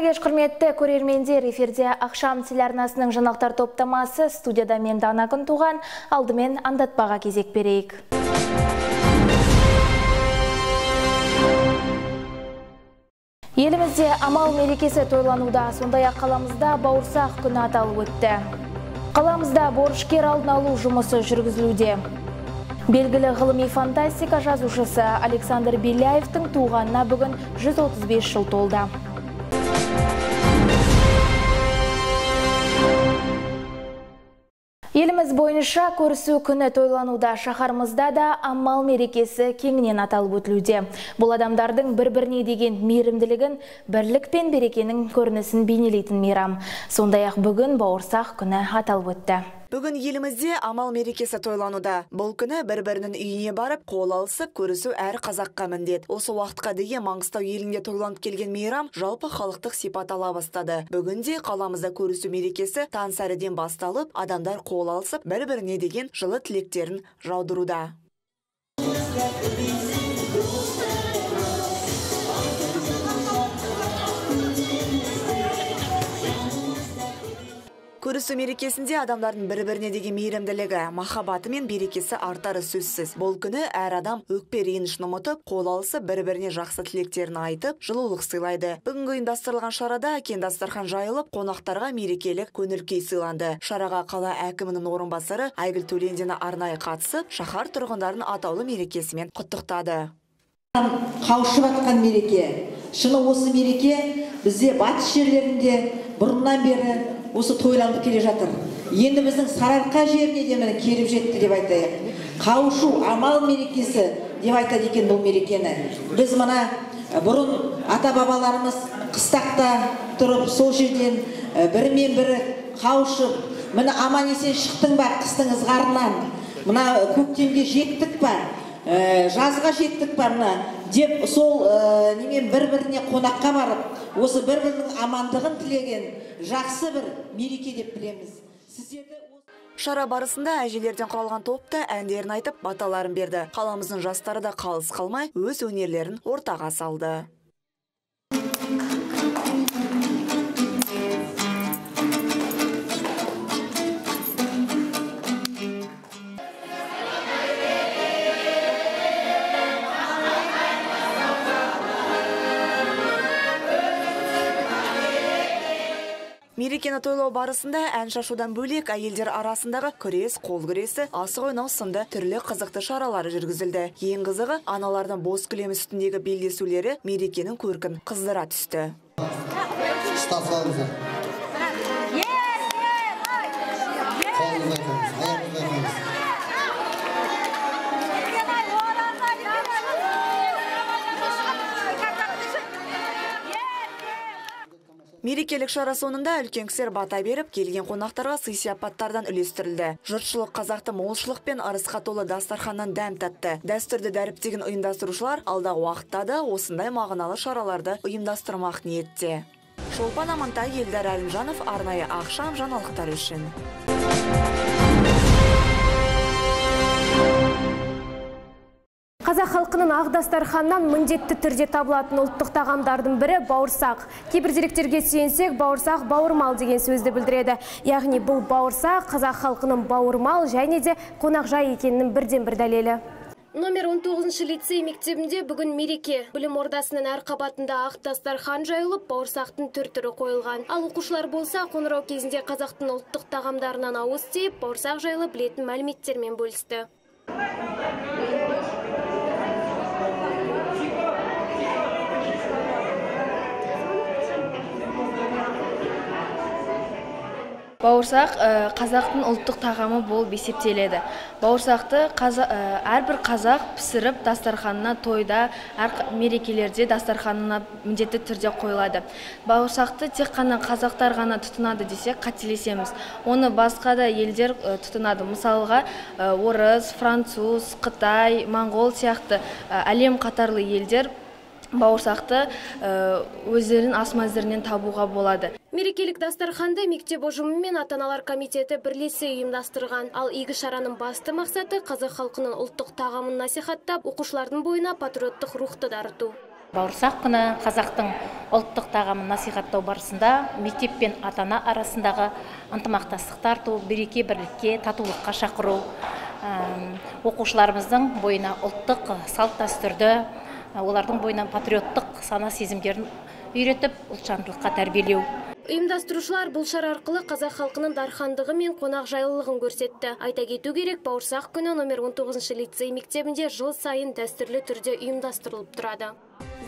Кеш құрметті көрермендер, эфирде Ақшам телеарнасының жаңалықтар топтамасы, студияда мен Дана Күнтуған, алдымен аңдатпаға кезек берейік. Елімізде амал мерекесі тойлануда, сондай-ақ қаламызда бауырсақ күні аталып өтті. Қаламызда борышкер алдын алу жұмысы жүргізілуде. Белгілі ғылыми фантастика жазушысы Александр Беляевтің туғанына бүгін 135 жыл толды. Еліміз бойынша көрісу күні тойлануда, шаһарымызда да амал мерекесі кеңінен аталып өтілуде. Бұл адамдардың бір-біріне деген мейірімділігін, бірлік пен берекенің көрінісін бейнелейтін мейрам. Сондай-ақ бүгін бауырсақ күні аталып өтті. Бүгін елімізде амал мерекесі тойлануда. Бұл күні бір-бірінің үйіне барып, қол алысып, көрісу әр қазаққа міндет. Осы уақытқа дейін Маңғыстау елінде тойланып келген мейрам жалпы халықтық сипат ала бастады. Бүгінде қаламызда көрісу мерекесі таң сәріден басталып, адамдар қол алысып, бір-біріне деген жылы тілектерін жаудыруда. Көрісу мерекесінде адамдардың бір-біріне деген мейірімділігі, махаббаты мен берекесі артары сөзсіз. Бұл күні әр адам өкпе ренішін ұмытып, қол алысып, бір-біріне жақсы тілектерін айтып, жылулық сыйлайды. Бүгінгі ұйымдастырылған шарада кең дастархан жайылып, қонақтарға мерекелік көңіл-күй сыйланды. Шараға қала әкімінің орынбасары Айгүл Төлендина арнайы қатысып, шаһар тұрғындарын атаулы мерекесімен құттықтады. Қауышып атқан мереке. Шыны осы мереке бізде батыс жерлерінде бұрыннан бері осы тойланып келе жатыр. Енді біздің Сарыарқа жеріне де міне келіп жетті деп айтайық. Қауышу амал мерекесі деп айтады екен бұл мерекені. Біз мына бұрын ата-бабаларымыз қыстақта тұрып, сол жерден бірімен бірі қауышып, міне аман есен шықтың ба қыстың ызғарынан, мына көктемге жеттік па, жазға жеттік па мына деп сол немен бір-біріне қонаққа барып, осы бір-бірінің амандығын тілеген жақсы бір мереке деп білеміз. Шара барысында әжелерден құралған топта әндерін айтып, баталарын берді. Қаламыздың жастары да қалыс қалмай өз өнерлерін ортаға салды. Мерекені тойлау барысында ән шашудан бөлек әйелдер арасындағы күрес, қол күресі, асық ойнау сынды түрлі қызықты шаралары жүргізілді. Ең қызығы аналардың бос кілем үстіндегі белдесулері мерекенің көркін қыздыра түсті. Мерекелік шара соңында үлкен кісілер бата беріп, келген қонақтарға сый-сияпаттардан үлестірілді. Жұртшылық қазақты молшылық пен ырысқа толы дастарханнан дәм татты. Дәстүрді дәріптеген ұйымдастырушылар алдағы уақытта да осындай мағыналы шараларды ұйымдастырмақ ниетте. Шолпан Амантай, Елдар Әлімжанов, арнайы Ақшам жаңалықтар үшін. Қазақ халқының ақ дастарханнан міндетті түрде табылатын ұлттық тағамдардың бірі бауырсақ. Кейбір деректерге сүйенсек, бауырсақ бауырмал деген сөзді білдіреді. Яғни бұл бауырсақ қазақ халқының бауырмал және де қонақжай екенінің бірден-бір дәлелі. Номер 19 лицей мектебінде бүгін мереке. Білім ордасының әр қабатында ақ дастархан жайылып, бауырсақтың түр-түрі қойылған. Ал оқушылар болса, қоңырау кезінде қазақтың ұлттық тағамдарынан ауыз тиіп, бауырсақ жайлы білетін мәліметтермен бөлісті. Бауырсақ қазақтың ұлттық тағамы болып есептеледі. Бауырсақты әрбір қазақ пісіріп дастарханына, тойда, мерекелерде дастарханына міндетті түрде қойылады. Бауырсақты тек қана қазақтар ғана тұтынады десек қателесеміз. Оны басқа да елдер тұтынады. Мысалға, орыс, француз, Қытай, моңғол сияқты әлем қатарлы елдер бауырсақты өздерінің ас мәзірінен табуға болады. Мерекелік дастарханды мектеп ұжымы мен ата-аналар комитеті бірлесе ұйымдастырған. Ал игі шараның басты мақсаты қазақ халқының ұлттық тағамын насихаттап, оқушылардың бойына патриоттық рухты дарыту. Бауырсақ күні қазақтың ұлттық тағамын насихаттау барысында мектеп пен ата-ана арасындағы ынтымақтастық арту, береке бірлікке, татулыққа шақыру, оқушыларымыздың бойына ұлттық салт дәстүрді, олардың бойына патриоттық сана сезімдерін үйретіп, ұлтжандылыққа тәрбиелеу. Ұйымдастырушылар бұл шара арқылы қазақ халқының дархандығы мен қонақ жайлылығын көрсетті. Айта кету керек, бауырсақ күні номер 19 лицей мектебінде жыл сайын дәстүрлі түрде ұйымдастырылып тұрады.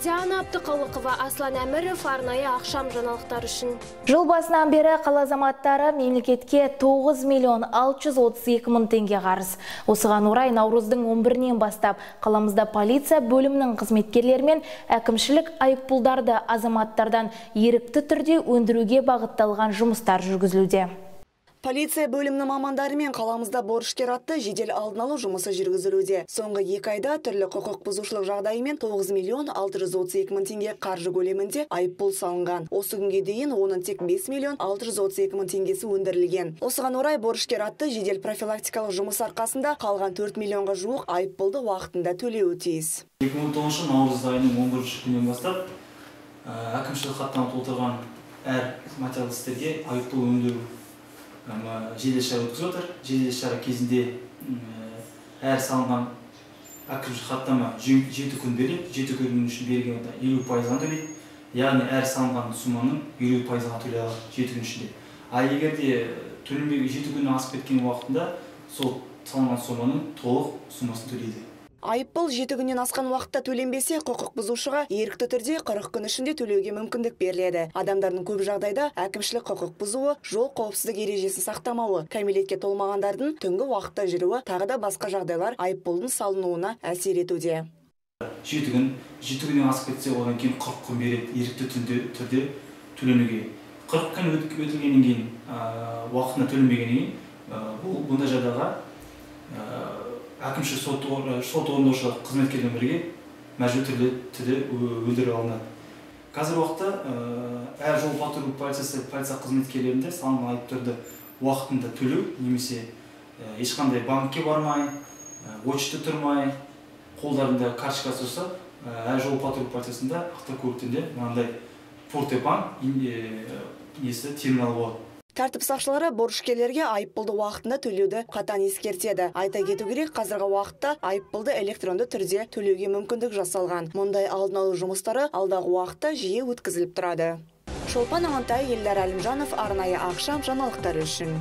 Диана Абдықалықова, Аслан Әміров, арнайы ақшам жаңалықтар үшін. Жыл басынан бері қала азаматтары мемлекетке 9 миллион 632 мың теңге қарыз. Осыған орай наурыздың 11-нен бастап қаламызда полиция бөлімінің қызметкерлері мен әкімшілік айыппұлдарды азаматтардан ерікті түрде өндіруге бағытталған жұмыстар жүргізілуде. Полиция бөлімінің мамандары мен қаламызда борышкер атты жедел алдын алу жұмысы жүргізілуде. Соңғы 2 айда түрлі құқық бұзушылық жағдайымен 9 миллион 632 мың теңге қаржы көлемінде айыппұл салынған. Осы күнге дейін оның тек 5 миллион 632 мың теңгесі өндірілген. Осыған орай борышкер атты жедел профилактикалық жұмыс арқасында қалған 4 миллионға жуық айыппұлды уақытында төлеуі тиіс. 2019 наурыз айының 11 күнінен бастап әкімшілік хаттама толтырған әр материалдық істерге айыппұл өндіру жедел шара өткізіп отыр. Жедел шара кезінде әр салынған әкімшілік хаттама 7 күн береді. 7 күн үшін берген 50%-ға төлейді. Яғни әр салынған суманың 50%-ға төлей алады 7 күн ішінде. Ал егер де төленбеген 7 күн асып кеткен уақытында сол салынған суманың толық сумасын төлейді. Айыппұл 7 күннен асқан уақытта төленбесе, құқық бұзушыға ерікті түрде 40 күн ішінде төлеуге мүмкіндік беріледі. Адамдардың көп жағдайда әкімшілік құқық бұзуы, жол қауіпсіздік ережесін сақтамауы, кәмелетке толмағандардың түнгі уақытта жүруі, тағы да басқа жағдайлар айыппұлдың салынуына әсер етуде. 7 күннен асып кетсе, одан кейін 40 күн береді ерікті түрде төленуге. 40 күн өтілгеннен кейін, уақытына төленбегеннен кейін, бұндай жағдайға әкімшілік сот орындаушылар қызметкермен бірге мәжбүр түрде өндіріп алынады. Қазір уақытта әр жол патруль полиция қызметкерлерінде салынған айыптарды уақытында төлеу, немесе ешқандай банкке бармай, очта тұрмай, қолдарында карточкасы тұрса, әр жол патруль полициясында автокөліктерінде мынандай Фортебанк терминал болады. Тәртіп сақшылары борышкерлерге айыппұлды уақытында төлеуді қатаң ескертеді. Айта кету керек, қазіргі уақытта айыппұлды электронды түрде төлеуге мүмкіндік жасалған. Мұндай алдын алу жұмыстары алдағы уақытта жиі өткізіліп тұрады. Шолпан Амантай, Елдар Әлімжанов, арнайы ақшам жаңалықтары үшін.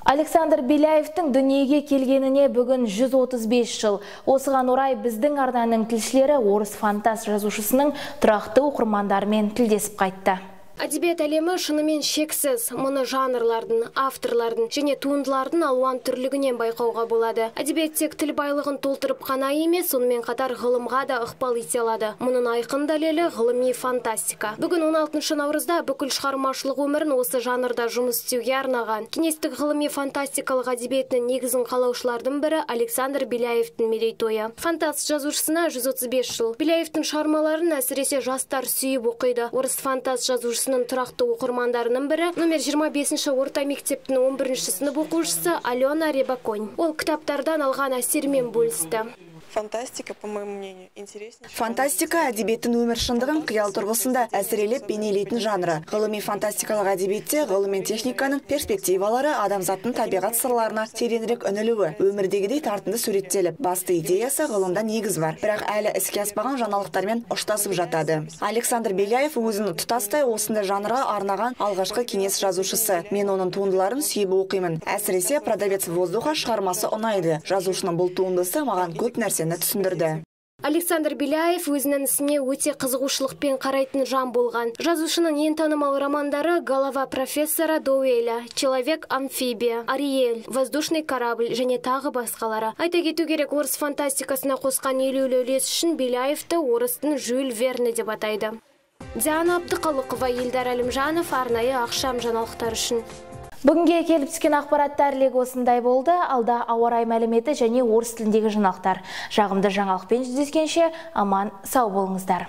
Александр Беляевтің дүниеге келгеніне бүгін 135 жыл. Осыған орай біздің арнаның тілшілері орыс фантаст жазушысының тұрақты оқырмандарымен тілдесіп қайтты. Әдебиет әлемі шынымен шексіз, мұны жанрлардың, авторлардың және туындылардың алуан түрлігінен байқауға болады. Әдебиет тек тіл байлығын толтырып қана емес, сонымен қатар ғылымға да ықпал ете алады. Мұның айқын дәлелі ғылыми фантастика. Бүгін 16 наурызда бүкіл шығармашылық өмірін осы жанрда жұмыс істеуге арнаған. Кеңестік ғылыми фантастикалық әдебиетінің негізін қалаушылардың бірі Александр Беляевтің мерейтойы. Фантаст жазушысына 135 жыл. Беляевтің шығармаларын әсіресе жастар сүйіп оқиды. Орыс фантаст жазушысы тұрақты оқырмандарының бірі номер 25-ші орта мектептің 11-ші сынып оқушысы Алена Ребаконь. Ол кітаптардан алған әсермен бөлісті. Фантастика, по моему мнению, интереснее. Фантастика әдебиеттің өмір шындығын қиял тұрғысында әсірелеп бейнелейтін жанры. Ғылыми фантастикалық әдебиетте ғылым мен техниканың перспективалары адамзаттың табиғат сырларына тереңірек үнілуі, өмірдегідей тартынды суреттеліп, басты идеясы ғылымда негіз бар, бірақ әлі іске аспаған жаңалықтармен ұштасып жатады. Александр Беляев өзінің тұтастай осындай жанрға арнаған алғашқы кеңес жазушысы. Мен оның туындыларын сүйіп оқимын. Әсіресе «Продавец воздуха» шығармасы ұнайды. Жазушының бұл туындысы маған көп нәрсені түсіндірді. Александр Беляев өзінің ісіне өте қызығушылықпен қарайтын жан болған. Жазушының ең танымал романдары «Голова профессора Доуэля», «Человек-амфибия», «Ариэль», «Воздушный корабль» және тағы басқалары. Айта кету керек, орыс фантастикасына қосқан елеулі үлес үшін Беляевті орыстың Жюль Верне деп атайды. Диана Абдықалықова, Елдар Әлімжанов, арнайы ақшам жаңалықтар үшін. Бүгінге келіп түскен ақпараттар легі осындай болды. Алда ауа райы мәліметі және орыс тіліндегі жаңалықтар. Жағымды жаңалықпен жүздескенше аман сау болыңыздар.